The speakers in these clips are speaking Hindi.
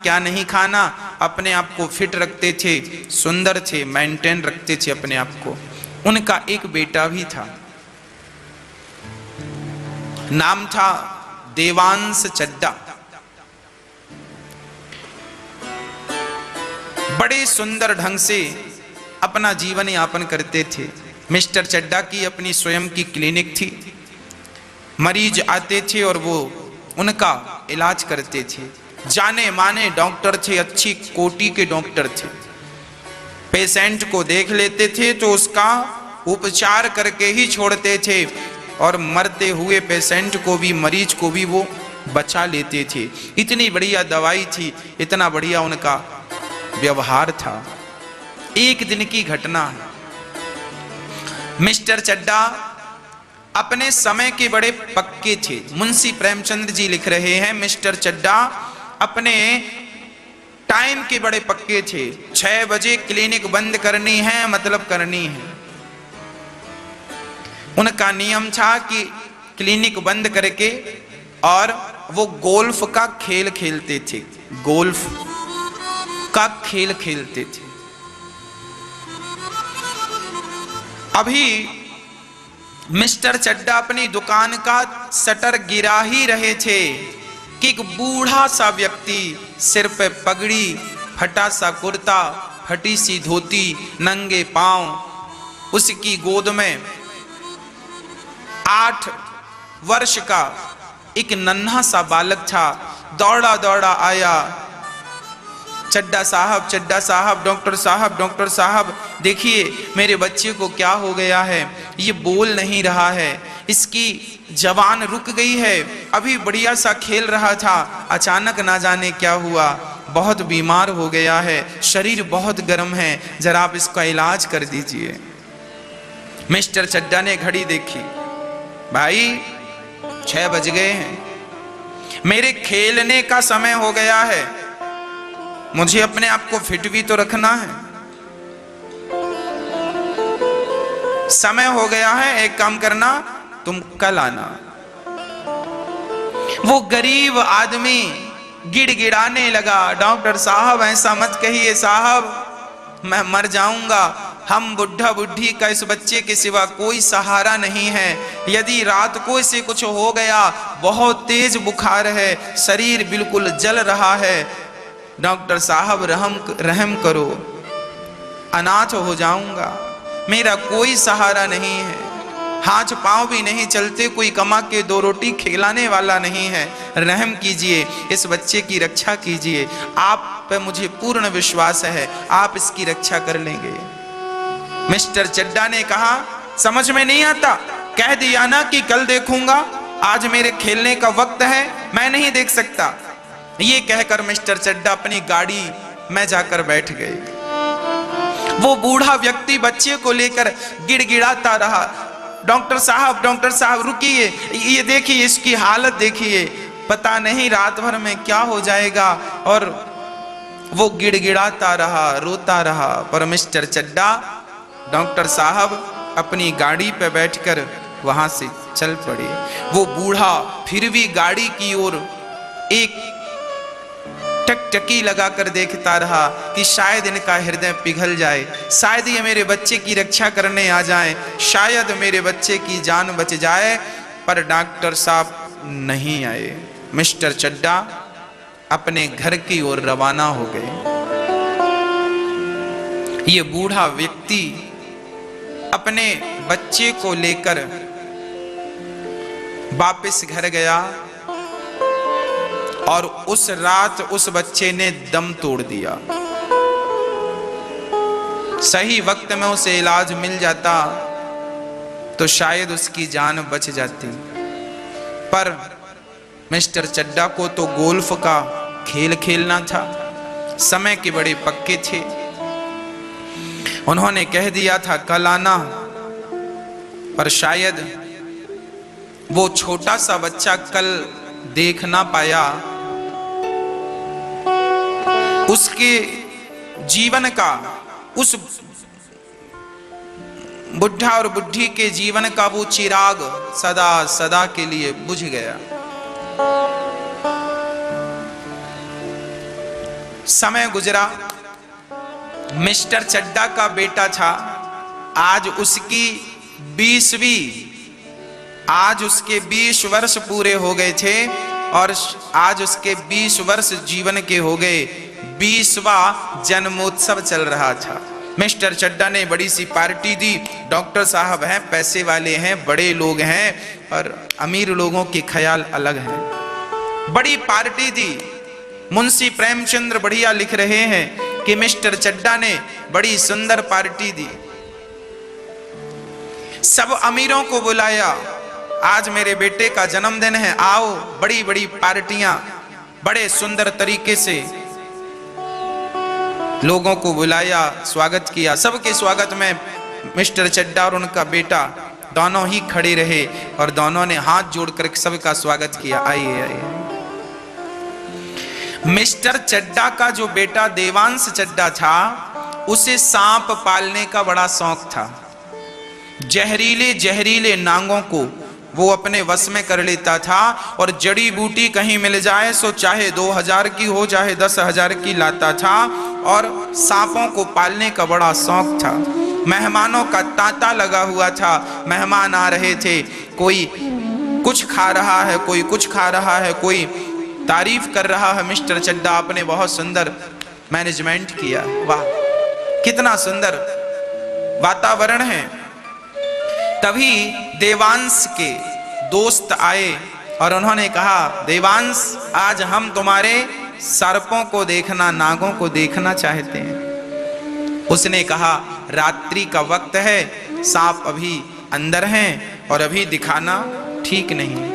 क्या नहीं खाना, अपने आप को फिट रखते थे, सुंदर थे, मेंटेन रखते थे अपने आप को। उनका एक बेटा भी था, नाम था देवांश चड्डा। बड़े सुंदर ढंग से अपना जीवन यापन करते थे। मिस्टर चड्डा की अपनी स्वयं की क्लिनिक थी, मरीज आते थे और वो उनका इलाज करते थे। जाने माने डॉक्टर थे, अच्छी कोटि के डॉक्टर थे। पेशेंट को देख लेते थे तो उसका उपचार करके ही छोड़ते थे, और मरते हुए पेशेंट को भी, मरीज को भी वो बचा लेते थे। इतनी बढ़िया दवाई थी, इतना बढ़िया उनका व्यवहार था। एक दिन की घटना है, मिस्टर चड्डा अपने समय के बड़े पक्के थे। मुंशी प्रेमचंद जी लिख रहे हैं, मिस्टर चड्डा अपने टाइम के बड़े पक्के थे। 6 बजे क्लिनिक बंद करनी है, मतलब करनी है। उनका नियम था कि क्लिनिक बंद करके और वो गोल्फ का खेल खेलते थे, गोल्फ का खेल खेलते थे। अभी मिस्टर चड्डा अपनी दुकान का शटर गिरा ही रहे थे कि एक बूढ़ा सा व्यक्ति, सिर पे पगड़ी, फटा सा कुर्ता, फटी सी धोती, नंगे पांव, उसकी गोद में 8 वर्ष का एक नन्हा सा बालक था। दौड़ा दौड़ा आया, चड्डा साहब, चड्डा साहब, डॉक्टर साहब, देखिए मेरे बच्चे को क्या हो गया है, ये बोल नहीं रहा है, इसकी जवान रुक गई है, अभी बढ़िया सा खेल रहा था, अचानक ना जाने क्या हुआ, बहुत बीमार हो गया है, शरीर बहुत गर्म है, जरा आप इसका इलाज कर दीजिए। मिस्टर चड्डा ने घड़ी देखी, भाई 6 बज गए हैं, मेरे खेलने का समय हो गया है, मुझे अपने आप को फिट भी तो रखना है, समय हो गया है, एक काम करना, तुम कल आना। वो गरीब आदमी गिड़गिड़ाने लगा, डॉक्टर साहब ऐसा मत कहिए साहब, मैं मर जाऊंगा, हम बुढ़ा बुढ़ी का इस बच्चे के सिवा कोई सहारा नहीं है, यदि रात को इसे कुछ हो गया, बहुत तेज बुखार है, शरीर बिल्कुल जल रहा है, डॉक्टर साहब रहम करो, अनाथ हो जाऊंगा, मेरा कोई सहारा नहीं है, हाथ पांव भी नहीं चलते, कोई कमा के 2 रोटी खिलाने वाला नहीं है, रहम कीजिए, इस बच्चे की रक्षा कीजिए, आप पे मुझे पूर्ण विश्वास है, आप इसकी रक्षा कर लेंगे। मिस्टर चड्डा ने कहा, समझ में नहीं आता, कह दिया ना कि कल देखूंगा, आज मेरे खेलने का वक्त है, मैं नहीं देख सकता। ये कहकर मिस्टर चड्डा अपनी गाड़ी में जाकर बैठ गए। वो बूढ़ा व्यक्ति बच्चे को लेकर गिड़गिड़ाता रहा, डॉक्टर साहब रुकिए, ये देखिए इसकी हालत देखिए, पता नहीं रात भर में क्या हो जाएगा। और वो गिड़गिड़ाता रहा, रोता रहा, पर मिस्टर चड्डा, डॉक्टर साहब अपनी गाड़ी पे बैठकर वहां से चल पड़े। वो बूढ़ा फिर भी गाड़ी की ओर एक टकटकी लगाकर देखता रहा कि शायद इनका हृदय पिघल जाए, शायद ये मेरे बच्चे की रक्षा करने आ जाए, शायद मेरे बच्चे की जान बच जाए। पर डॉक्टर साहब नहीं आए। मिस्टर चड्डा अपने घर की ओर रवाना हो गए। ये बूढ़ा व्यक्ति अपने बच्चे को लेकर वापस घर गया और उस रात उस बच्चे ने दम तोड़ दिया। सही वक्त में उसे इलाज मिल जाता तो शायद उसकी जान बच जाती, पर मिस्टर चड्डा को तो गोल्फ का खेल खेलना था, समय के बड़े पक्के थे। उन्होंने कह दिया था कल आना, पर शायद वो छोटा सा बच्चा कल देख ना पाया। उसके जीवन का, उस बुढ़ा और बुढ़ी के जीवन का वो चिराग सदा सदा के लिए बुझ गया। समय गुजरा, मिस्टर चड्डा का बेटा था, आज उसकी 20 वर्ष पूरे हो गए थे और आज उसके 20 वर्ष जीवन के हो गए। 20वां जन्मोत्सव चल रहा था। मिस्टर चड्डा ने बड़ी सी पार्टी दी। डॉक्टर साहब हैं, पैसे वाले हैं, बड़े लोग हैं और अमीर लोगों के ख्याल अलग हैं। बड़ी पार्टी दी। मुंशी प्रेमचंद्र बढ़िया लिख रहे हैं कि मिस्टर चड्डा ने बड़ी सुंदर पार्टी दी। सब अमीरों को बुलाया, आज मेरे बेटे का जन्मदिन है, आओ। बड़ी बड़ी पार्टियां, बड़े सुंदर तरीके से लोगों को बुलाया, स्वागत किया। सबके स्वागत में मिस्टर चड्डा और उनका बेटा दोनों ही खड़े रहे और दोनों ने हाथ जोड़कर सबका स्वागत किया। आइए आइए। मिस्टर चड्डा का जो बेटा देवांश चड्डा था, उसे सांप पालने का बड़ा शौक था। जहरीले जहरीले नांगों को वो अपने वश में कर लेता था और जड़ी बूटी कहीं मिल जाए सो चाहे 2000 की हो चाहे 10,000 की लाता था और सांपों को पालने का बड़ा शौक था। मेहमानों का तांता लगा हुआ था, मेहमान आ रहे थे, कोई कुछ खा रहा है, कोई कुछ खा रहा है, कोई तारीफ कर रहा है। मिस्टर चड्डा आपने बहुत सुंदर मैनेजमेंट किया, वाह कितना सुंदर वातावरण है। तभी देवांश के दोस्त आए और उन्होंने कहा, देवांश आज हम तुम्हारे सर्पों को देखना, नागों को देखना चाहते हैं। उसने कहा, रात्रि का वक्त है, सांप अभी अंदर हैं और अभी दिखाना ठीक नहीं,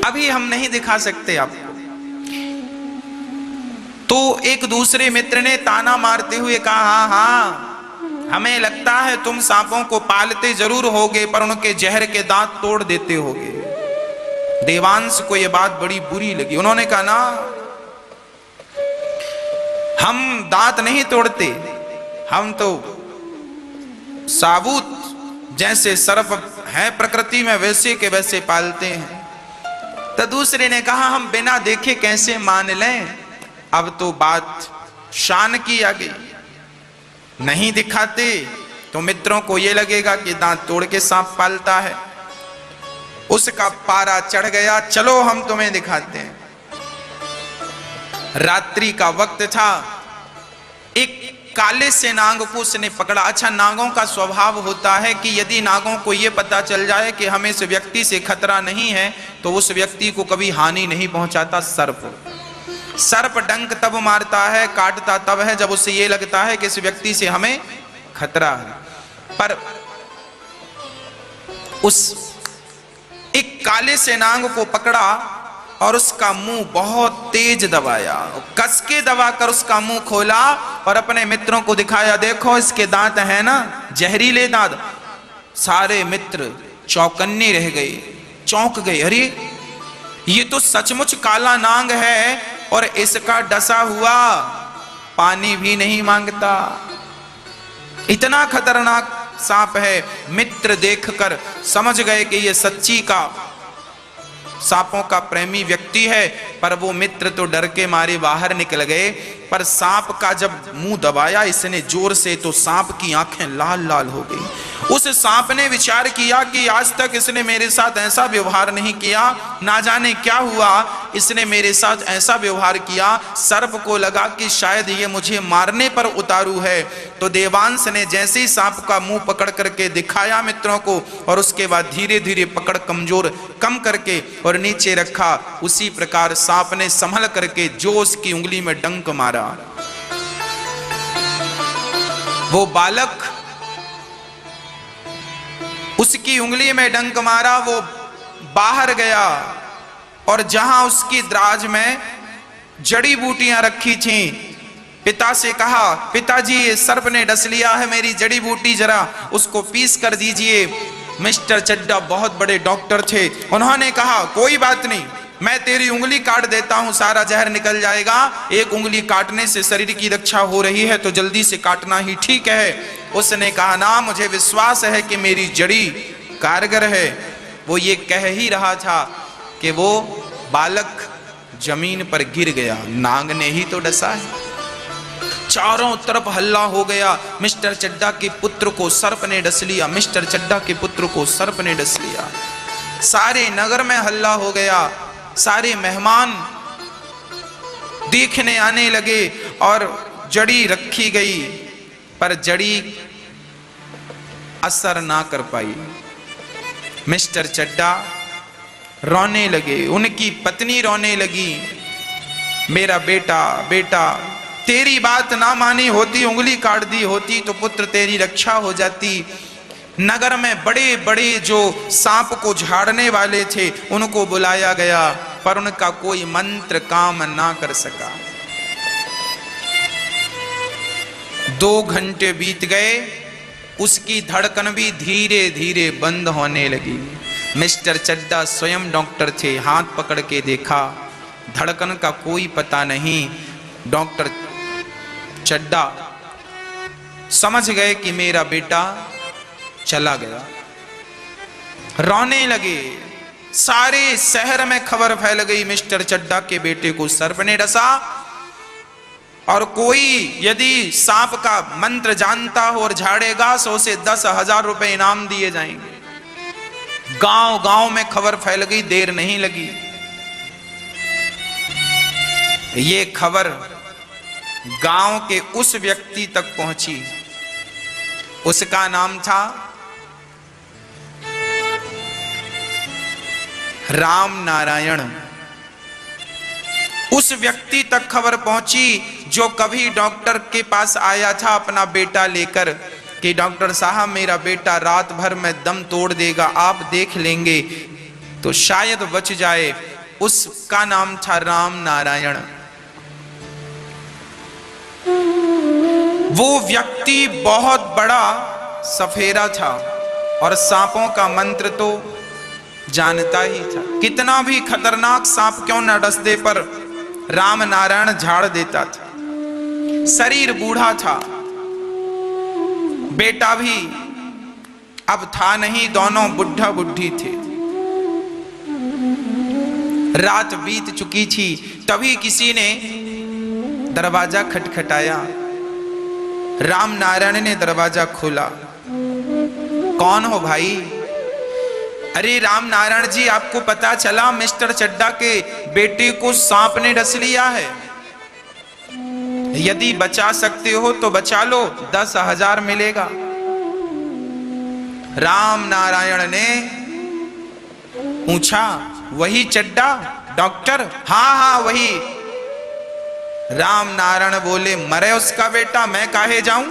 अभी हम नहीं दिखा सकते आपको। तो एक दूसरे मित्र ने ताना मारते हुए कहा, हाँ हाँ हमें लगता है तुम सांपों को पालते जरूर होगे पर उनके जहर के दांत तोड़ देते होगे। देवांश को यह बात बड़ी बुरी लगी। उन्होंने कहा, ना हम दांत नहीं तोड़ते, हम तो साबुत जैसे सर्प हैं प्रकृति में वैसे के वैसे पालते हैं। तो दूसरे ने कहा, हम बिना देखे कैसे मान लें, अब तो बात शान की आ गई, नहीं दिखाते तो मित्रों को यह लगेगा कि दांत तोड़ के सांप पालता है। उसका पारा चढ़ गया, चलो हम तुम्हें दिखाते हैं। रात्रि का वक्त था, एक काले से नाग को उसने पकड़ा। अच्छा, नागों का स्वभाव होता है कि यदि नागों को यह पता चल जाए कि हमें इस व्यक्ति से खतरा नहीं है तो उस व्यक्ति को कभी हानि नहीं पहुंचाता। सर्प डंक तब मारता है, काटता तब है जब उसे यह लगता है कि इस व्यक्ति से हमें खतरा है। पर उस एक काले से नाग को पकड़ा और उसका मुंह बहुत तेज दबाया, कस के दबाकर उसका मुंह खोला और अपने मित्रों को दिखाया, देखो इसके दांत हैं ना, जहरीले दांत। सारे मित्र चौकन्ने रह गए, चौंक गए, अरे ये तो सचमुच काला नाग है और इसका डसा हुआ पानी भी नहीं मांगता, इतना खतरनाक सांप है। मित्र देखकर समझ गए कि ये सच्ची का सांपों का प्रेमी व्यक्ति है, पर वो मित्र तो डर के मारे बाहर निकल गए। पर सांप का जब मुंह दबाया इसने जोर से तो सांप की आंखें लाल लाल हो गई। उस सांप ने विचार किया कि आज तक इसने मेरे साथ ऐसा व्यवहार नहीं किया, ना जाने क्या हुआ इसने मेरे साथ ऐसा व्यवहार किया। सर्प को लगा कि शायद ये मुझे मारने पर उतारू है। तो देवांश ने जैसे ही सांप का मुंह पकड़ करके दिखाया मित्रों को और उसके बाद धीरे धीरे पकड़ कमजोर कम करके और नीचे रखा, उसी प्रकार सांप ने संभल करके जो उसकी उंगली में डंक मारा, वो बालक उसकी उंगली में डंक मारा, वो बाहर गया और जहां उसकी द्राज में जड़ी बूटियां रखी थीं, पिता से कहा, पिताजी ये सर्प ने डस लिया है मेरी जड़ी बूटी, जरा उसको पीस कर दीजिए। मिस्टर चड्डा बहुत बड़े डॉक्टर थे, उन्होंने कहा कोई बात नहीं, मैं तेरी उंगली काट देता हूं, सारा जहर निकल जाएगा। एक उंगली काटने से शरीर की रक्षा हो रही है तो जल्दी से काटना ही ठीक है। उसने कहा, ना मुझे विश्वास है कि मेरी जड़ी कारगर है। वो ये कह ही रहा था कि वो बालक जमीन पर गिर गया। नाग ने ही तो डसा है। चारों तरफ हल्ला हो गया, मिस्टर चड्ढा के पुत्र को सर्प ने डस लिया, मिस्टर चड्ढा के पुत्र को सर्प ने डस लिया। सारे नगर में हल्ला हो गया। सारे मेहमान देखने आने लगे और जड़ी रखी गई, पर जड़ी असर ना कर पाई। मिस्टर चड्ढा रोने लगे, उनकी पत्नी रोने लगी, मेरा बेटा बेटा, तेरी बात ना मानी होती, उंगली काट दी होती तो पुत्र तेरी रक्षा हो जाती। नगर में बड़े बड़े जो सांप को झाड़ने वाले थे उनको बुलाया गया, पर उनका कोई मंत्र काम ना कर सका। 2 घंटे बीत गए, उसकी धड़कन भी धीरे धीरे बंद होने लगी। मिस्टर चड्ढा स्वयं डॉक्टर थे, हाथ पकड़ के देखा, धड़कन का कोई पता नहीं। डॉक्टर चड्ढा समझ गए कि मेरा बेटा चला गया। रोने लगे, सारे शहर में खबर फैल गई, मिस्टर चड्ढा के बेटे को सर्प ने डसा। और कोई यदि सांप का मंत्र जानता हो और झाड़ेगा तो उसे 10,000 रुपए इनाम दिए जाएंगे। गांव गांव में खबर फैल गई, देर नहीं लगी। ये खबर गांव के उस व्यक्ति तक पहुंची, उसका नाम था राम नारायण। उस व्यक्ति तक खबर पहुंची जो कभी डॉक्टर के पास आया था अपना बेटा लेकर कि डॉक्टर साहब मेरा बेटा रात भर में दम तोड़ देगा, आप देख लेंगे तो शायद बच जाए। उसका नाम था राम नारायण। वो व्यक्ति बहुत बड़ा सफेरा था और सांपों का मंत्र तो जानता ही था। कितना भी खतरनाक सांप क्यों न डस दे, पर राम नारायण झाड़ देता था। शरीर बूढ़ा था, बेटा भी अब था नहीं, दोनों बुढ़ा बुढ़ी थे। रात बीत चुकी थी, तभी किसी ने दरवाजा खटखटाया। राम नारायण ने दरवाजा खोला। कौन हो भाई? अरे राम नारायण जी, आपको पता चला मिस्टर चड्ढा के बेटे को सांप ने डस लिया है, यदि बचा सकते हो तो बचा लो, 10,000 मिलेगा। राम नारायण ने पूछा, वही चड्ढा डॉक्टर? हाँ हाँ वही। राम नारायण बोले, मरे उसका बेटा, मैं काहे जाऊं?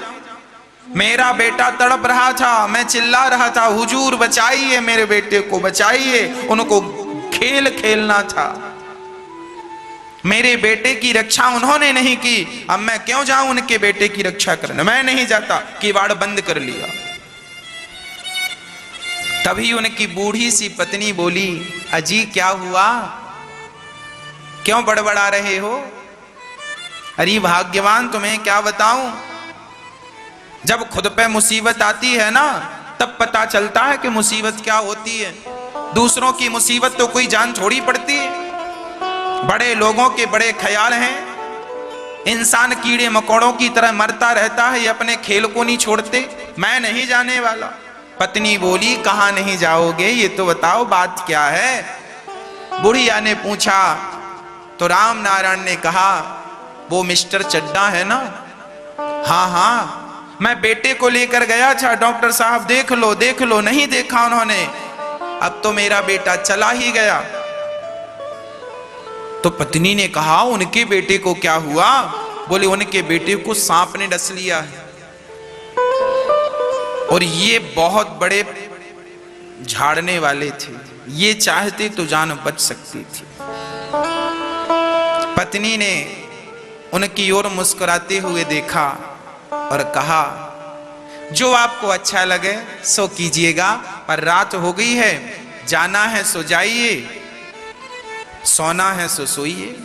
मेरा बेटा तड़प रहा था, मैं चिल्ला रहा था, हुजूर बचाइए मेरे बेटे को, बचाइए, उनको खेल खेलना था। मेरे बेटे की रक्षा उन्होंने नहीं की, अब मैं क्यों जाऊं उनके बेटे की रक्षा करने? मैं नहीं जाता। किवाड़ बंद कर लिया। तभी उनकी बूढ़ी सी पत्नी बोली, अजी क्या हुआ, क्यों बड़बड़ा रहे हो? अरे भाग्यवान, तुम्हें क्या बताऊं, जब खुद पे मुसीबत आती है ना तब पता चलता है कि मुसीबत क्या होती है। दूसरों की मुसीबत तो कोई जान छोड़ी पड़ती है। बड़े लोगों के बड़े ख्याल हैं, इंसान कीड़े मकोड़ों की तरह मरता रहता है, ये अपने खेल को नहीं छोड़ते। मैं नहीं जाने वाला। पत्नी बोली, कहां नहीं जाओगे, ये तो बताओ बात क्या है? बुढ़िया ने पूछा तो राम नारायण ने कहा, वो मिस्टर चड्ढा है ना? हाँ हाँ, मैं बेटे को लेकर गया था, डॉक्टर साहब देख लो देख लो, नहीं देखा उन्होंने, अब तो मेरा बेटा चला ही गया। तो पत्नी ने कहा, उनके बेटे को क्या हुआ? बोले, उनके बेटे को सांप ने डस लिया है, और ये बहुत बड़े झाड़ने वाले थे, ये चाहते तो जान बच सकती थी। पत्नी ने उनकी ओर मुस्कुराते हुए देखा और कहा, जो आपको अच्छा लगे सो कीजिएगा, पर रात हो गई है, जाना है सो जाइए, सोना है सो सोइए।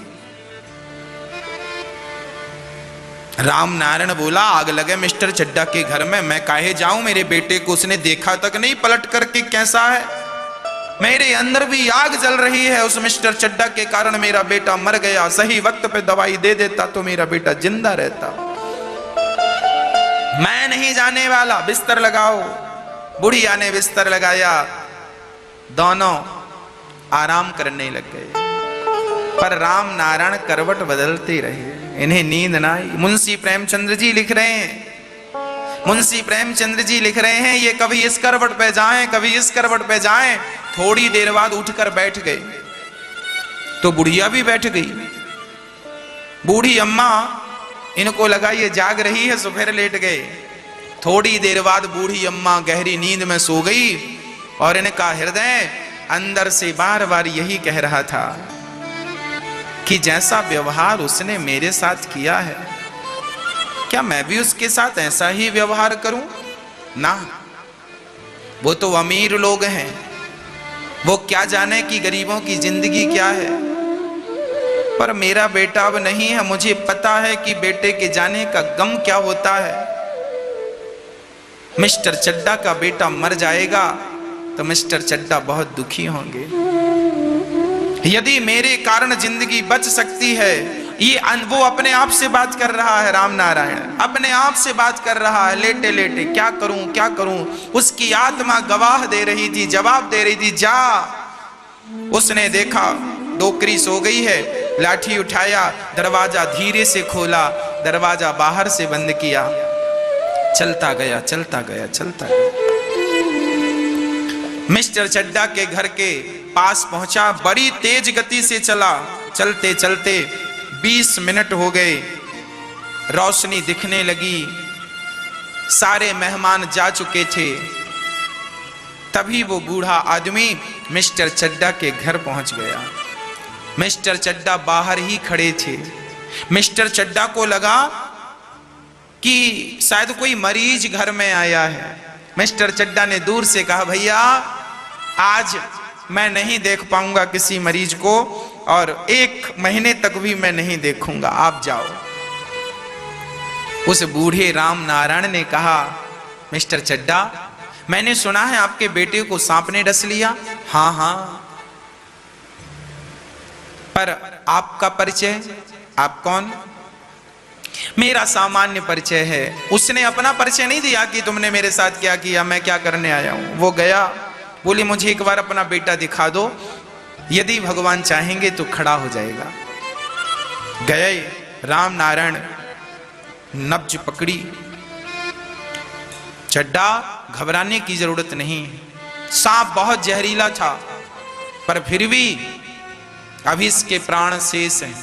राम नारायण बोला, आग लगे मिस्टर चड्ढा के घर में, मैं काहे जाऊं? मेरे बेटे को उसने देखा तक नहीं पलट करके कैसा है। मेरे अंदर भी आग जल रही है। उस मिस्टर चड्डा के कारण मेरा बेटा मर गया। सही वक्त पे दवाई दे देता तो मेरा बेटा जिंदा रहता। मैं नहीं जाने वाला, बिस्तर लगाओ। बुढ़िया ने बिस्तर लगाया, दोनों आराम करने लग गए। पर राम नारायण करवट बदलते रहे, इन्हें नींद ना आई। मुंशी प्रेमचंद्र जी लिख रहे हैं, मुंशी प्रेमचंद्र जी लिख रहे हैं, ये कभी इस करवट पे जाएं, कभी इस करवट पे जाएं। थोड़ी देर बाद उठकर बैठ गए तो बुढ़िया भी बैठ गई। बूढ़ी अम्मा, इनको लगा ये जाग रही है, सो फिर लेट गए। थोड़ी देर बाद बूढ़ी अम्मा गहरी नींद में सो गई और इनका हृदय अंदर से बार बार यही कह रहा था कि जैसा व्यवहार उसने मेरे साथ किया है, क्या मैं भी उसके साथ ऐसा ही व्यवहार करूं? ना, वो तो अमीर लोग हैं, वो क्या जाने कि गरीबों की जिंदगी क्या है। पर मेरा बेटा अब नहीं है, मुझे पता है कि बेटे के जाने का गम क्या होता है। मिस्टर चड्डा का बेटा मर जाएगा तो मिस्टर चड्डा बहुत दुखी होंगे। यदि मेरे कारण जिंदगी बच सकती है, ये वो अपने आप से बात कर रहा है। राम नारायण अपने आप से बात कर रहा है, लेटे लेटे, क्या करूं क्या करूं। उसकी आत्मा गवाह दे रही थी, जवाब दे रही थी, जा। उसने देखा डोकरी सो गई है, लाठी उठाया, दरवाजा धीरे से खोला, दरवाजा बाहर से बंद किया, चलता गया चलता गया चलता गया। मिस्टर चड्डा के घर के पास पहुंचा, बड़ी तेज गति से चला। चलते चलते 20 मिनट हो गए, रोशनी दिखने लगी, सारे मेहमान जा चुके थे। तभी वो बूढ़ा आदमी मिस्टर चड्डा के घर पहुंच गया। मिस्टर चड्डा बाहर ही खड़े थे। मिस्टर चड्डा को लगा कि शायद कोई मरीज घर में आया है। मिस्टर चड्डा ने दूर से कहा, भैया आज मैं नहीं देख पाऊंगा किसी मरीज को, और 1 महीने तक भी मैं नहीं देखूंगा, आप जाओ। उस बूढ़े राम नारायण ने कहा, मिस्टर चड्डा, मैंने सुना है आपके बेटे को सांप ने डस लिया। हाँ हाँ, पर आपका परिचय, आप कौन? मेरा सामान्य परिचय है। उसने अपना परिचय नहीं दिया कि तुमने मेरे साथ क्या किया, मैं क्या करने आया हूं। वो गया, बोले मुझे एक बार अपना बेटा दिखा दो, यदि भगवान चाहेंगे तो खड़ा हो जाएगा। गए, राम नारायण नब्ज पकड़ी। चड्डा, घबराने की जरूरत नहीं, सांप बहुत जहरीला था, पर फिर भी अभी इसके प्राण शेष हैं।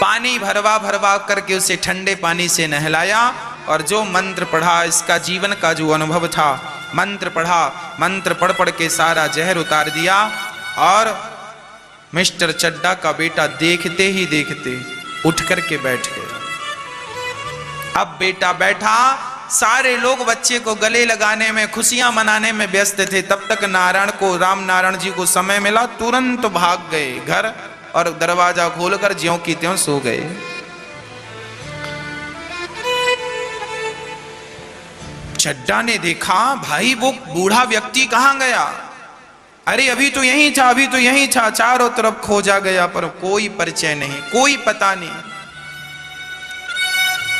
पानी भरवा भरवा करके उसे ठंडे पानी से नहलाया और जो मंत्र पढ़ा, इसका जीवन का जो अनुभव था, मंत्र पढ़ा, मंत्र पढ़ पढ़ के सारा जहर उतार दिया। और मिस्टर चड्डा का बेटा देखते ही देखते उठ करके बैठ गया। अब बेटा बैठा, सारे लोग बच्चे को गले लगाने में, खुशियां मनाने में व्यस्त थे। तब तक नारायण को, राम नारायण जी को समय मिला, तुरंत भाग गए घर और दरवाजा खोलकर ज्यों की त्यों सो गए। चड्डा ने देखा, भाई वो बूढ़ा व्यक्ति कहां गया? अरे अभी तो यहीं था, अभी तो यहीं था, चारों तरफ खोजा गया पर कोई परिचय नहीं, कोई पता नहीं।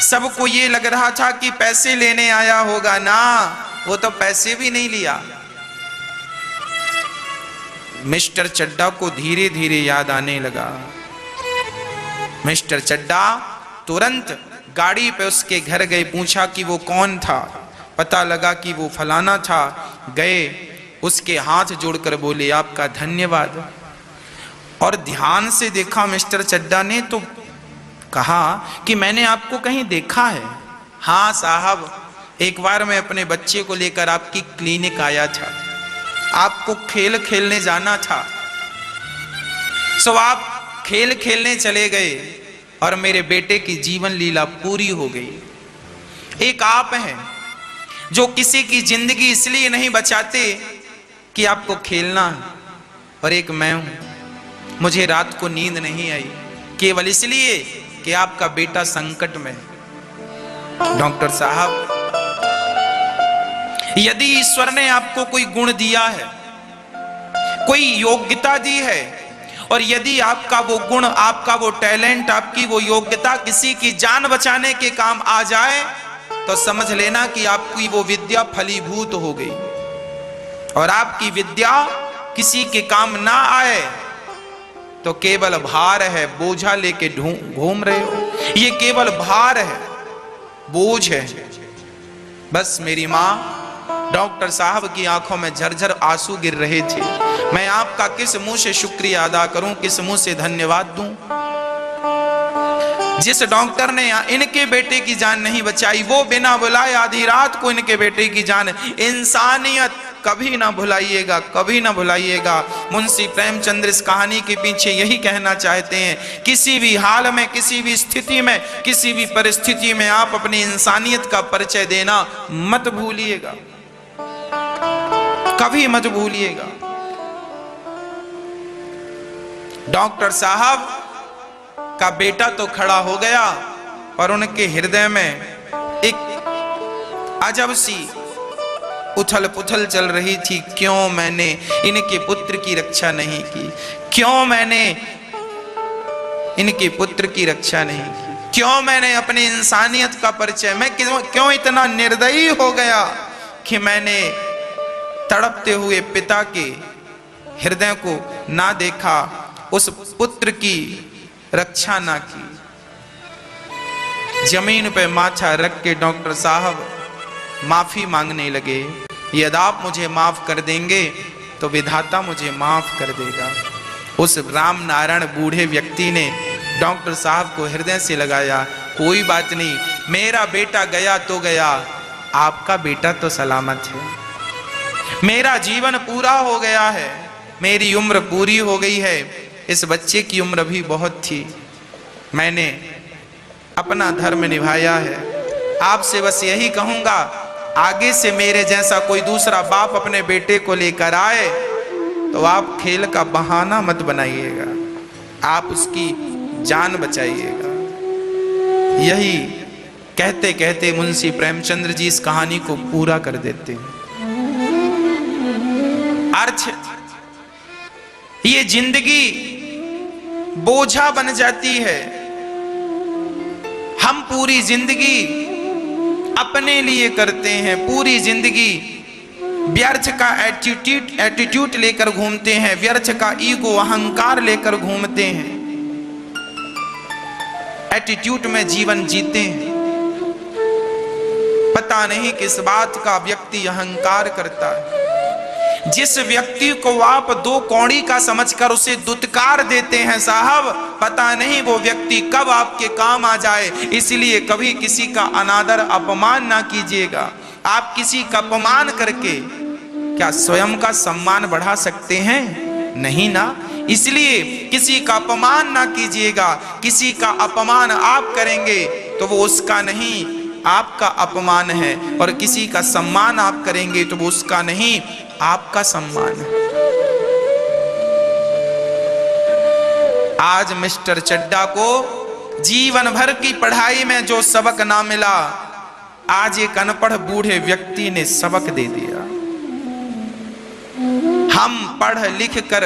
सबको ये लग रहा था कि पैसे लेने आया होगा, ना, वो तो पैसे भी नहीं लिया। मिस्टर चड्डा को धीरे धीरे याद आने लगा। मिस्टर चड्डा तुरंत गाड़ी पे उसके घर गए, पूछा कि वो कौन था। पता लगा कि वो फलाना था। गए, उसके हाथ जोड़कर बोले, आपका धन्यवाद। और ध्यान से देखा मिस्टर चड्डा ने तो कहा कि मैंने आपको कहीं देखा है। हाँ साहब, एक बार मैं अपने बच्चे को लेकर आपकी क्लिनिक आया था, आपको खेल खेलने जाना था, सो आप खेल खेलने चले गए और मेरे बेटे की जीवन लीला पूरी हो गई। एक आप हैं जो किसी की जिंदगी इसलिए नहीं बचाते कि आपको खेलना है, और एक मैं हूं, मुझे रात को नींद नहीं आई केवल इसलिए कि आपका बेटा संकट में है। डॉक्टर साहब, यदि ईश्वर ने आपको कोई गुण दिया है कोई योग्यता दी है, और यदि आपका वो गुण, आपका वो टैलेंट, आपकी वो योग्यता किसी की जान बचाने के काम आ जाए, तो समझ लेना कि आपकी वो विद्या फलीभूत हो गई। और आपकी विद्या किसी के काम ना आए तो केवल भार है, बोझा लेके घूम रहे हो, ये केवल भार है, बोझ है। बस मेरी माँ, डॉक्टर साहब की आंखों में झरझर आंसू गिर रहे थे। मैं आपका किस मुंह से शुक्रिया अदा करूं, किस मुंह से धन्यवाद दूं? जिस डॉक्टर ने इनके बेटे की जान नहीं बचाई, वो बिना बुलाए आधी रात को इनके बेटे की जान। इंसानियत कभी ना भुलाइएगा, कभी ना भुलाइएगा। मुंशी प्रेमचंद्र इस कहानी के पीछे यही कहना चाहते हैं, किसी भी हाल में, किसी भी स्थिति में, किसी भी परिस्थिति में आप अपनी इंसानियत का परिचय देना मत भूलिएगा, कभी मत भूलिएगा। डॉक्टर साहब का बेटा तो खड़ा हो गया, और उनके हृदय में एक अजब सी उथल पुथल चल रही थी। क्यों मैंने इनके पुत्र की रक्षा नहीं की, क्यों मैंने इनके पुत्र की रक्षा नहीं की, क्यों मैंने अपनी इंसानियत का परिचय, मैं क्यों इतना निर्दयी हो गया कि मैंने तड़पते हुए पिता के हृदय को ना देखा, उस पुत्र की रक्षा ना की। जमीन पे माथा रख के डॉक्टर साहब माफी मांगने लगे। यदि आप मुझे माफ कर देंगे तो विधाता मुझे माफ कर देगा। उस राम नारायण बूढ़े व्यक्ति ने डॉक्टर साहब को हृदय से लगाया, कोई बात नहीं, मेरा बेटा गया तो गया, आपका बेटा तो सलामत है। मेरा जीवन पूरा हो गया है, मेरी उम्र पूरी हो गई है, इस बच्चे की उम्र भी बहुत थी, मैंने अपना धर्म निभाया है। आपसे बस यही कहूंगा, आगे से मेरे जैसा कोई दूसरा बाप अपने बेटे को लेकर आए तो आप खेल का बहाना मत बनाइएगा, आप उसकी जान बचाइएगा। यही कहते कहते मुंशी प्रेमचंद्र जी इस कहानी को पूरा कर देते हैं। अर्थ, ये जिंदगी बोझा बन जाती है। हम पूरी जिंदगी अपने लिए करते हैं, पूरी जिंदगी व्यर्थ का एटीट्यूड लेकर घूमते हैं, व्यर्थ का ईगो अहंकार लेकर घूमते हैं, एटीट्यूड में जीवन जीते हैं। पता नहीं किस बात का व्यक्ति अहंकार करता है। जिस व्यक्ति को आप दो कौड़ी का समझकर उसे दुत्कार देते हैं साहब, पता नहीं वो व्यक्ति कब आपके काम आ जाए। इसलिए कभी किसी का अनादर अपमान ना कीजिएगा। आप किसी का अपमान करके क्या स्वयं का सम्मान बढ़ा सकते हैं? नहीं ना। इसलिए किसी का अपमान ना कीजिएगा। किसी का अपमान आप करेंगे तो वो उसका नहीं, आपका अपमान है, और किसी का सम्मान आप करेंगे तो वो उसका नहीं, आपका सम्मान है। आज मिस्टर चड्डा को जीवन भर की पढ़ाई में जो सबक ना मिला, आज एक अनपढ़ बूढ़े व्यक्ति ने सबक दे दिया। हम पढ़ लिख कर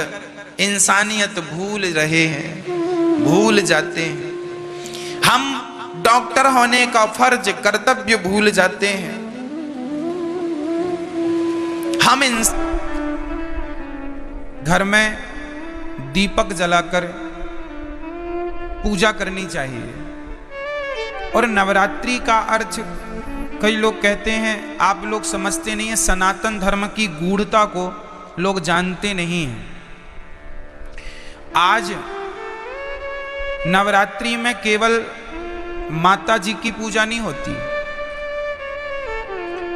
इंसानियत भूल रहे हैं, भूल जाते हैं। हम डॉक्टर होने का फर्ज, कर्तव्य भूल जाते हैं। हम घर में दीपक जलाकर पूजा करनी चाहिए। और नवरात्रि का अर्थ कई लोग कहते हैं, आप लोग समझते नहीं हैं, सनातन धर्म की गूढ़ता को लोग जानते नहीं हैं। आज नवरात्रि में केवल माता जी की पूजा नहीं होती।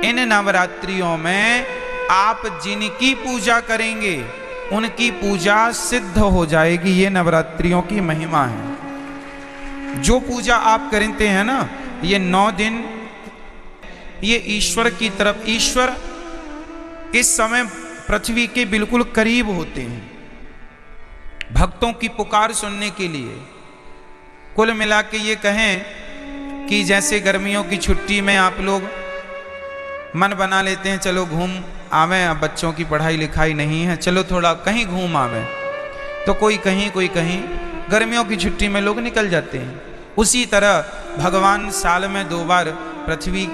इन नवरात्रियों में आप जिनकी पूजा करेंगे उनकी पूजा सिद्ध हो जाएगी। ये नवरात्रियों की महिमा है। जो पूजा आप करते हैं ना, ये 9 दिन ये ईश्वर की तरफ, ईश्वर इस समय पृथ्वी के बिल्कुल करीब होते हैं भक्तों की पुकार सुनने के लिए। कुल मिला के ये कहें कि जैसे गर्मियों की छुट्टी में आप लोग मन बना लेते हैं चलो घूम आवें, अब बच्चों की पढ़ाई लिखाई नहीं है, चलो थोड़ा कहीं घूम आवें, तो कोई कहीं कोई कहीं। गर्मियों की छुट्टी में लोग निकल जाते हैं। उसी तरह भगवान साल में 2 बार पृथ्वी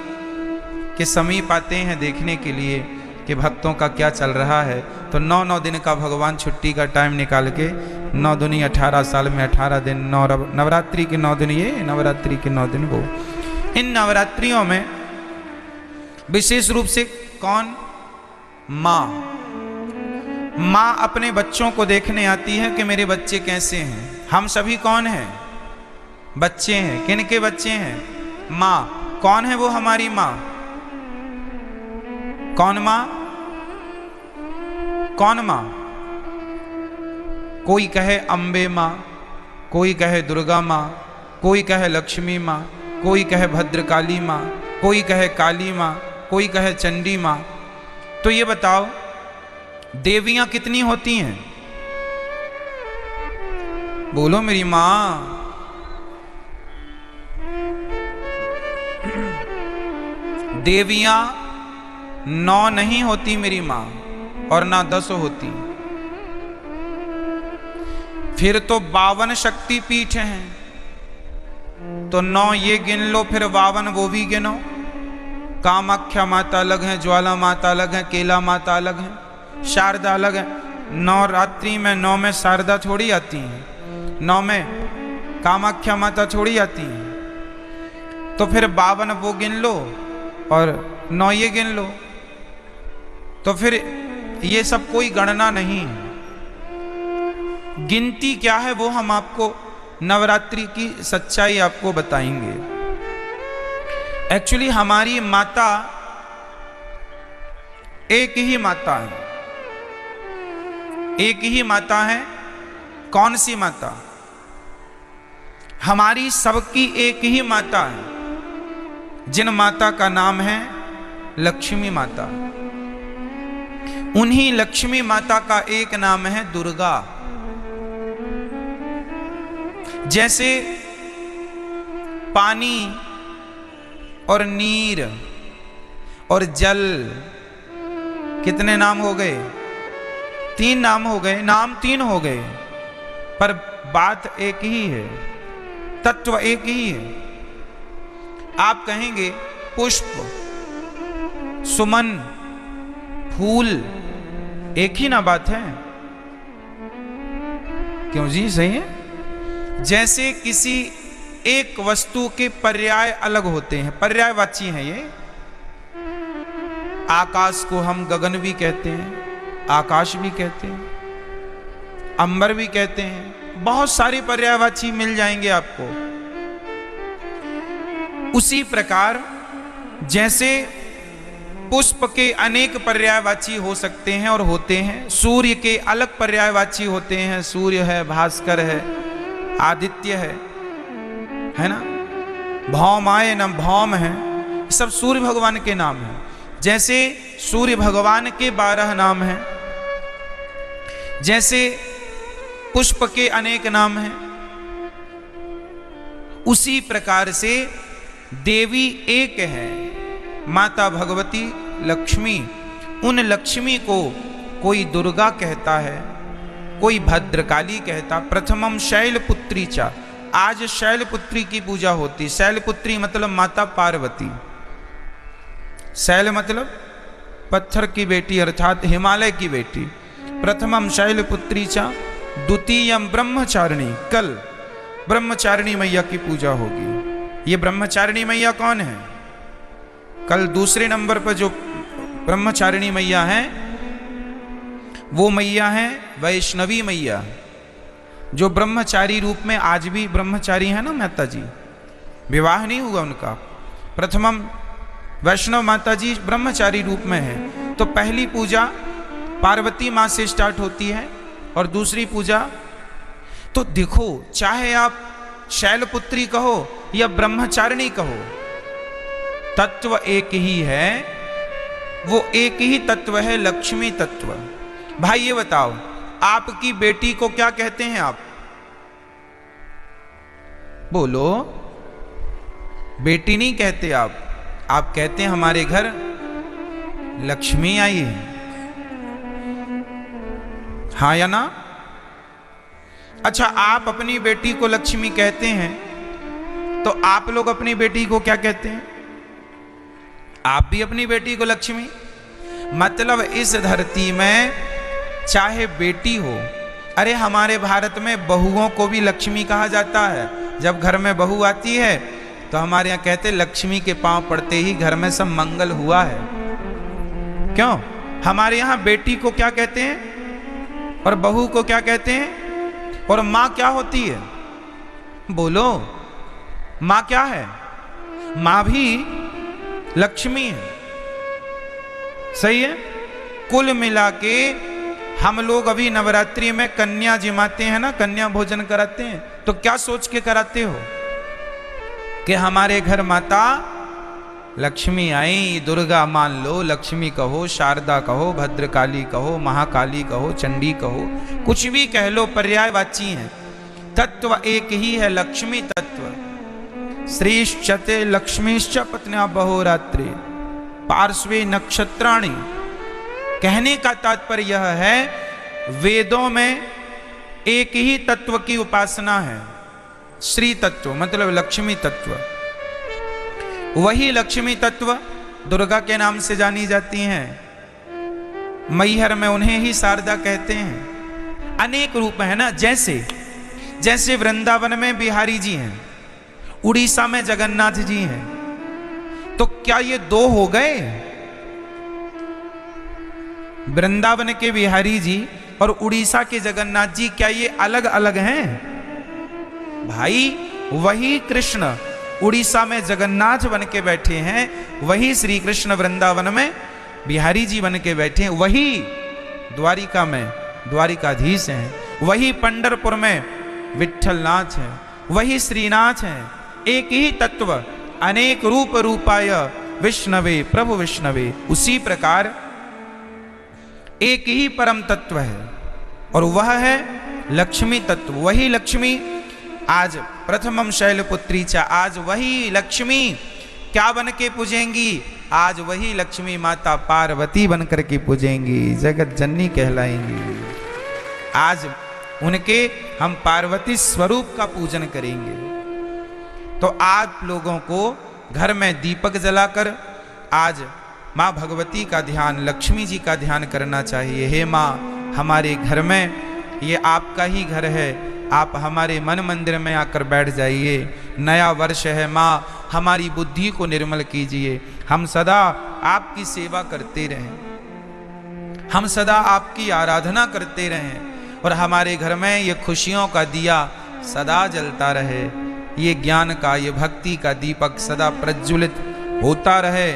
के समीप आते हैं देखने के लिए कि भक्तों का क्या चल रहा है। तो 9 दिन का भगवान छुट्टी का टाइम निकाल के 9 दूनी 18 साल में 18 दिन, नवरात्रि के 9 दिन ये, नवरात्रि के 9 दिन वो। इन नवरात्रियों में विशेष रूप से कौन? माँ। माँ अपने बच्चों को देखने आती है कि मेरे बच्चे कैसे हैं। हम सभी कौन हैं? बच्चे हैं। किन के बच्चे हैं? माँ। कौन है वो हमारी माँ? कौन माँ? कौन माँ? कोई कहे अम्बे माँ, कोई कहे दुर्गा माँ, कोई कहे लक्ष्मी माँ, कोई कहे भद्रकाली माँ, कोई कहे काली माँ, कोई कहे चंडी माँ। तो ये बताओ देवियां कितनी होती हैं? बोलो मेरी माँ। देवियां 9 नहीं होती मेरी माँ, और ना 10 होती। फिर तो 52 शक्ति पीठ हैं। तो 9 ये गिन लो, फिर 52 वो भी गिनो। कामाख्या माता अलग है, ज्वाला माता अलग है, केला माता अलग है, शारदा अलग है। नवरात्रि में 9 में शारदा थोड़ी आती है, 9 में कामाख्या माता थोड़ी आती है। तो फिर 52 वो गिन लो और 9 ये गिन लो। तो फिर ये सब कोई गणना नहीं है। गिनती क्या है वो हम आपको नवरात्रि की सच्चाई आपको बताएंगे। एक्चुअली हमारी माता एक ही माता है, एक ही माता है। कौन सी माता? हमारी सबकी एक ही माता है, जिन माता का नाम है लक्ष्मी माता। उन्हीं लक्ष्मी माता का एक नाम है दुर्गा। जैसे पानी और नीर और जल, कितने नाम हो गए? 3 नाम हो गए। नाम 3 हो गए, पर बात एक ही है, तत्व एक ही है। आप कहेंगे पुष्प, सुमन, फूल, एक ही ना बात है। क्यों जी? सही है। जैसे किसी एक वस्तु के पर्याय अलग होते हैं, पर्यायवाची हैं ये। आकाश को हम गगन भी कहते हैं, आकाश भी कहते हैं, अंबर भी कहते हैं। बहुत सारे पर्यायवाची मिल जाएंगे आपको। उसी प्रकार जैसे पुष्प के अनेक पर्यायवाची हो सकते हैं और होते हैं, सूर्य के अलग पर्यायवाची होते हैं। सूर्य है, भास्कर है, आदित्य है ना। भौमाय न भौम है, सब सूर्य भगवान के नाम हैं। जैसे सूर्य भगवान के 12 नाम हैं, जैसे पुष्प के अनेक नाम हैं, उसी प्रकार से देवी एक है, माता भगवती लक्ष्मी। उन लक्ष्मी को कोई दुर्गा कहता है, कोई भद्रकाली कहता। प्रथमम शैलपुत्री चा, आज शैलपुत्री की पूजा होती। शैलपुत्री मतलब माता पार्वती। शैल मतलब पत्थर की बेटी अर्थात हिमालय की बेटी। प्रथमम शैलपुत्री चा, द्वितीयम ब्रह्मचारिणी। कल ब्रह्मचारिणी मैया की पूजा होगी। ये ब्रह्मचारिणी मैया कौन है? कल दूसरे नंबर पर जो ब्रह्मचारिणी मैया है वो मैया है वैष्णवी मैया, जो ब्रह्मचारी रूप में आज भी ब्रह्मचारी है ना माता जी, विवाह नहीं हुआ उनका। प्रथमम वैष्णव माता जी ब्रह्मचारी रूप में है। तो पहली पूजा पार्वती माँ से स्टार्ट होती है और दूसरी पूजा, तो देखो चाहे आप शैलपुत्री कहो या ब्रह्मचारिणी कहो, तत्व एक ही है। वो एक ही तत्व है, लक्ष्मी तत्व। भाई ये बताओ, आपकी बेटी को क्या कहते हैं आप? बोलो। बेटी नहीं कहते आप कहते हैं हमारे घर लक्ष्मी आई है, हाँ या ना? अच्छा, आप अपनी बेटी को लक्ष्मी कहते हैं, तो आप लोग अपनी बेटी को क्या कहते हैं? आप भी अपनी बेटी को लक्ष्मी। मतलब इस धरती में चाहे बेटी हो, अरे हमारे भारत में बहुओं को भी लक्ष्मी कहा जाता है। जब घर में बहू आती है तो हमारे यहाँ कहते लक्ष्मी के पांव पड़ते ही घर में सब मंगल हुआ है। क्यों? हमारे यहाँ बेटी को क्या कहते हैं और बहू को क्या कहते हैं? और माँ क्या होती है? बोलो, माँ क्या है? माँ भी लक्ष्मी है। सही है। कुल मिला के हम लोग अभी नवरात्रि में कन्या जिमाते हैं ना, कन्या भोजन कराते हैं, तो क्या सोच के कराते हो कि हमारे घर माता लक्ष्मी आई। दुर्गा मान लो, लक्ष्मी कहो, शारदा कहो, भद्रकाली कहो, महाकाली कहो, चंडी कहो, कुछ भी कह लो, पर्यायवाची है। तत्व एक ही है, लक्ष्मी तत्व। श्रीश्चते लक्ष्मीश्च पत्न्या बहोरात्रि पार्श्वे नक्षत्राणि। कहने का तात्पर्य यह है, वेदों में एक ही तत्व की उपासना है, श्री तत्व, मतलब लक्ष्मी तत्व। वही लक्ष्मी तत्व दुर्गा के नाम से जानी जाती हैं। मैहर में उन्हें ही शारदा कहते हैं। अनेक रूप है ना, जैसे वृंदावन में बिहारी जी हैं, उड़ीसा में जगन्नाथ जी हैं, तो क्या ये दो हो गए? वृंदावन के बिहारी जी और उड़ीसा के जगन्नाथ जी क्या ये अलग अलग हैं? भाई वही कृष्ण उड़ीसा में जगन्नाथ बन के बैठे हैं, वही श्री कृष्ण वृंदावन में बिहारी जी बन के बैठे हैं, वही द्वारिका में द्वारिकाधीश हैं, वही पंढरपुर में विठ्ठलनाथ हैं, वही श्रीनाथ हैं। एक ही तत्व, अनेक रूप रूपाय विष्णवे प्रभु विष्णवे। उसी प्रकार एक ही परम तत्व है और वह है लक्ष्मी तत्व। वही लक्ष्मी आज प्रथमम शैलपुत्री चा, आज वही लक्ष्मी क्या बन के पूजेंगी? आज वही लक्ष्मी माता पार्वती बन करके पूजेंगी, जगत जननी कहलाएंगी। आज उनके हम पार्वती स्वरूप का पूजन करेंगे। तो आप लोगों को घर में दीपक जलाकर आज माँ भगवती का ध्यान, लक्ष्मी जी का ध्यान करना चाहिए। हे माँ, हमारे घर में, ये आपका ही घर है, आप हमारे मन मंदिर में आकर बैठ जाइए। नया वर्ष है माँ, हमारी बुद्धि को निर्मल कीजिए। हम सदा आपकी सेवा करते रहें, हम सदा आपकी आराधना करते रहें और हमारे घर में ये खुशियों का दिया सदा जलता रहे, ये ज्ञान का, ये भक्ति का दीपक सदा प्रज्वलित होता रहे।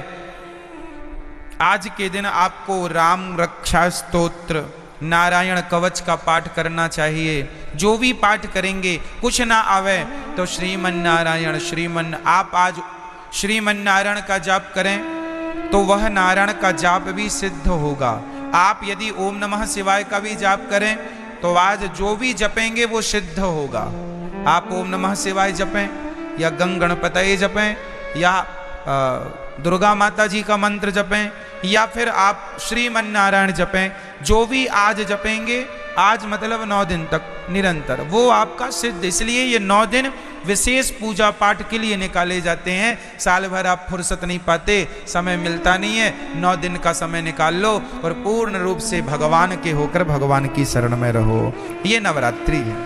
आज के दिन आपको राम रक्षा स्तोत्र, नारायण कवच का पाठ करना चाहिए। जो भी पाठ करेंगे, कुछ ना आवे तो श्रीमन नारायण श्रीमन, आप आज श्रीमन नारायण का जाप करें तो वह नारायण का जाप भी सिद्ध होगा। आप यदि ओम नमः शिवाय का भी जाप करें तो आज जो भी जपेंगे वो सिद्ध होगा। आप ओम नमः शिवाय जपें या गंग गणपतये जपें या दुर्गा माता जी का मंत्र जपें या फिर आप श्रीमन नारायण जपें, जो भी आज जपेंगे, आज मतलब 9 दिन तक निरंतर, वो आपका सिद्ध। इसलिए ये 9 दिन विशेष पूजा पाठ के लिए निकाले जाते हैं। साल भर आप फुर्सत नहीं पाते, समय मिलता नहीं है, 9 दिन का समय निकाल लो और पूर्ण रूप से भगवान के होकर भगवान की शरण में रहो। ये नवरात्रि है,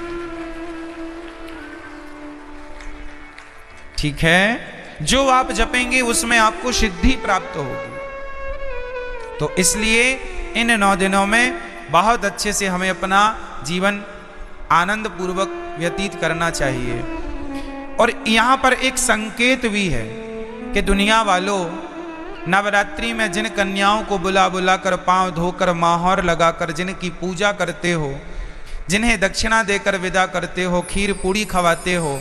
ठीक है। जो आप जपेंगे उसमें आपको सिद्धि प्राप्त होगी। तो इसलिए इन 9 दिनों में बहुत अच्छे से हमें अपना जीवन आनंद पूर्वक व्यतीत करना चाहिए। और यहाँ पर एक संकेत भी है कि दुनिया वालों, नवरात्रि में जिन कन्याओं को बुला बुला कर, पांव धोकर, माहौर लगाकर जिनकी पूजा करते हो, जिन्हें दक्षिणा देकर विदा करते हो, खीर पूड़ी खवाते हो,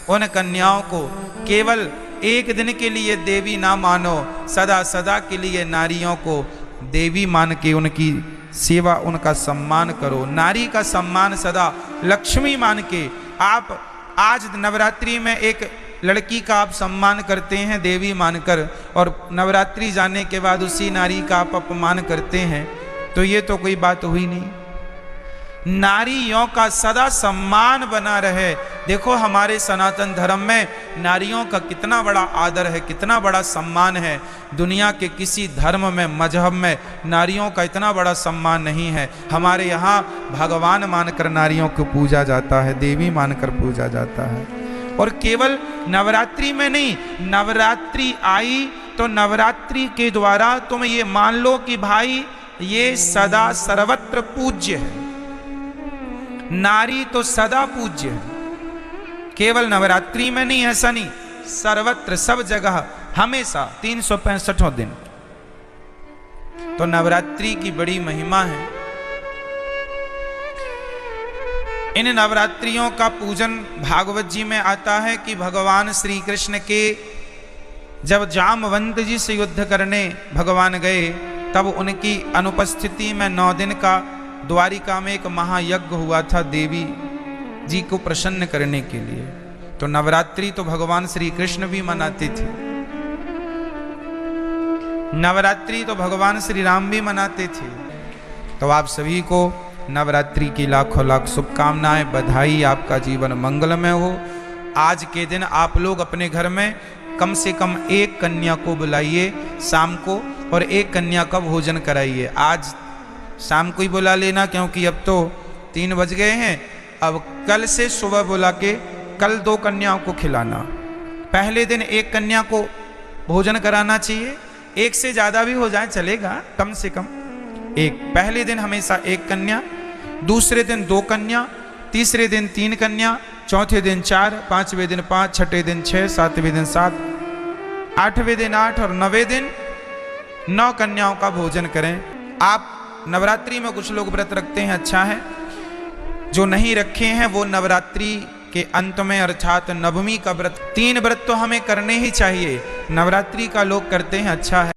उन कन्याओं को केवल एक दिन के लिए देवी ना मानो, सदा सदा के लिए नारियों को देवी मान के उनकी सेवा, उनका सम्मान करो। नारी का सम्मान सदा लक्ष्मी मान के आप आज नवरात्रि में एक लड़की का आप सम्मान करते हैं देवी मानकर, और नवरात्रि जाने के बाद उसी नारी का आप अपमान करते हैं, तो ये तो कोई बात हुई नहीं। नारियों का सदा सम्मान बना रहे। देखो हमारे सनातन धर्म में नारियों का कितना बड़ा आदर है, कितना बड़ा सम्मान है। दुनिया के किसी धर्म में, मजहब में नारियों का इतना बड़ा सम्मान नहीं है। हमारे यहाँ भगवान मानकर नारियों को पूजा जाता है, देवी मानकर पूजा जाता है। और केवल नवरात्रि में नहीं, नवरात्रि आई तो नवरात्रि के द्वारा तुम ये मान लो कि भाई ये सदा सर्वत्र पूज्य है। नारी तो सदा पूज्य है, केवल नवरात्रि में नहीं, ऐसा नहीं, सर्वत्र सब जगह हमेशा 365 दिन। तो नवरात्रि की बड़ी महिमा है। इन नवरात्रियों का पूजन भागवत जी में आता है कि भगवान श्री कृष्ण के जब जामवंत जी से युद्ध करने भगवान गए, तब उनकी अनुपस्थिति में 9 दिन का द्वारिका में एक महायज्ञ हुआ था देवी जी को प्रसन्न करने के लिए। तो नवरात्रि तो भगवान श्री कृष्ण भी मनाते थे, नवरात्रि तो भगवान श्री राम भी मनाते थे। तो आप सभी को नवरात्रि की लाखों लाख शुभकामनाएं, बधाई, आपका जीवन मंगलमय हो। आज के दिन आप लोग अपने घर में कम से कम एक कन्या को बुलाइए शाम को, और एक कन्या का भोजन कराइए। आज शाम को ही बुला लेना, क्योंकि अब तो 3 बज गए हैं। अब कल से सुबह बुला के कल 2 कन्याओं को खिलाना। पहले दिन एक कन्या को भोजन कराना चाहिए, एक से ज्यादा भी हो जाए चलेगा, कम से कम एक। पहले दिन हमेशा एक कन्या, दूसरे दिन 2 कन्या, तीसरे दिन 3 कन्या, चौथे दिन 4, 5वें दिन 5, छठे दिन 6, 7वें दिन 7, 8वें दिन 8 और 9वें दिन 9 कन्याओं का भोजन करें। आप नवरात्रि में कुछ लोग व्रत रखते हैं, अच्छा है। जो नहीं रखे हैं वो नवरात्रि के अंत में अर्थात नवमी का व्रत, 3 व्रत तो हमें करने ही चाहिए। नवरात्रि का लोग करते हैं, अच्छा है।